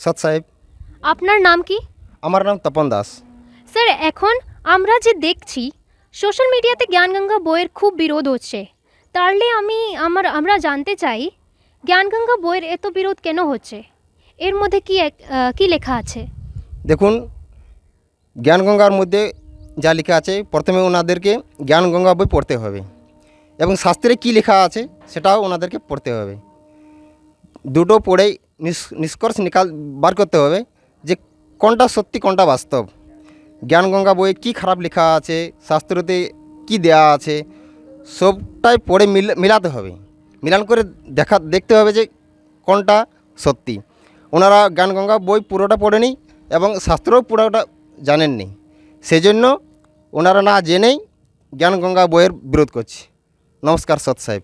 সৎ সাহেব। আপনার নাম কি? আমার নাম তপন দাস। স্যার, এখন আমরা যে দেখছি সোশ্যাল মিডিয়াতে জ্ঞানগঙ্গা বইয়ের খুব বিরোধ হচ্ছে, তাহলে আমরা জানতে চাই জ্ঞানগঙ্গা বইয়ের এত বিরোধ কেন হচ্ছে? এর মধ্যে কি লেখা আছে? দেখুন, জ্ঞানগঙ্গার মধ্যে যা লেখা আছে, প্রথমে ওনাদেরকে জ্ঞানগঙ্গা বই পড়তে হবে এবং শাস্ত্রে কি লেখা আছে সেটাও ওনাদেরকে পড়তে হবে। দুটো পড়েই নিষ্কর্ষ বার করতে হবে যে কোনটা সত্যি কোনটা বাস্তব। জ্ঞানগঙ্গা বইয়ে কী খারাপ লেখা আছে, শাস্ত্রতে কি দেয়া আছে, সবটাই পড়ে মিলাতে হবে। মিলান করে দেখতে হবে যে কোনটা সত্যি। ওনারা জ্ঞানগঙ্গা বই পুরোটা পড়েনি এবং শাস্ত্রও পুরোটা জানেননি, সেজন্য ওনারা না জেনেই জ্ঞানগঙ্গা বইয়ের বিরোধ করছে। নমস্কার সৎ সাহেব।